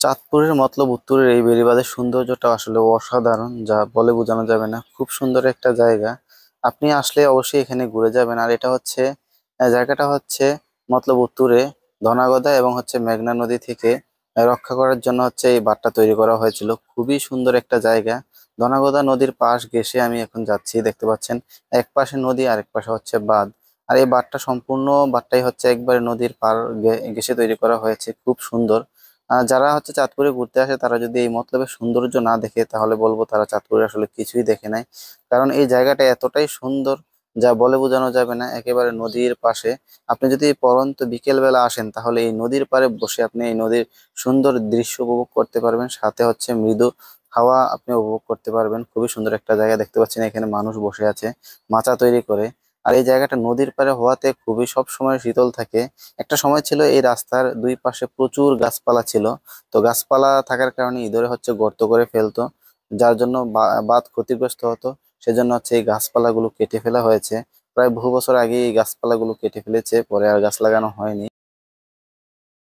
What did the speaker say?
চাঁদপুরের মতলব উত্তরের এই বেড়িবাঁধের সৌন্দর্যটা আসলে অসাধারণ, যা বলে বোঝানো যাবে না। খুব সুন্দর একটা জায়গা। আপনি আসলে অবশ্যই এখানে ঘুরে যাবেন। আর এটা হচ্ছে জায়গাটা হচ্ছে মতলব উত্তরে ধনাগদা এবং হচ্ছে মেঘনা নদী থেকে রক্ষা করার জন্য হচ্ছে এই বাঁধটা তৈরি করা হয়েছিল। খুবই সুন্দর একটা জায়গা। ধনাগদা নদীর পাশ ঘেঁষে আমি এখন যাচ্ছি, দেখতে পাচ্ছেন এক পাশে নদী আর এক পাশে হচ্ছে বাঁধ। আর এই বাঁধটা সম্পূর্ণ বাঁধটাই হচ্ছে একবারে নদীর পার ঘেঁষে তৈরি করা হয়েছে, খুব সুন্দর। যারা হচ্ছে চাঁদপুরে ঘুরতে আসে তারা যদি এই মতলবের সৌন্দর্য না দেখে তাহলে বলবো তারা চাঁদপুরে আসলে কিছুই দেখে নাই। কারণ এই জায়গাটা এতটাই সুন্দর, যা বলে বোঝানো যাবে না। একেবারে নদীর পাশে আপনি যদি পরন্ত বিকেল বেলা আসেন তাহলে এই নদীর পাড়ে বসে আপনি এই নদীর সুন্দর দৃশ্য উপভোগ করতে পারবেন, সাথে হচ্ছে মৃদু হাওয়া আপনি উপভোগ করতে পারবেন। খুবই সুন্দর একটা জায়গা। দেখতে পাচ্ছেন এখানে মানুষ বসে আছে মাচা তৈরি করে। আর এই জায়গাটা নদীর পাড়ে হওয়াতে খুবই সব সময় শীতল থাকে। একটা সময় ছিল এই রাস্তার দুই পাশে প্রচুর গাছপালা ছিল। তো গাছপালা থাকার কারণে ইঁদুরে হচ্ছে গর্ত করে ফেলতো, যার জন্য বাঁধ ক্ষতিগ্রস্ত হতো। সেজন্য হচ্ছে এই গাছপালাগুলো কেটে ফেলা হয়েছে। প্রায় বহু বছর আগে এই গাছপালাগুলো কেটে ফেলেছে, পরে আর গাছ লাগানো হয়নি।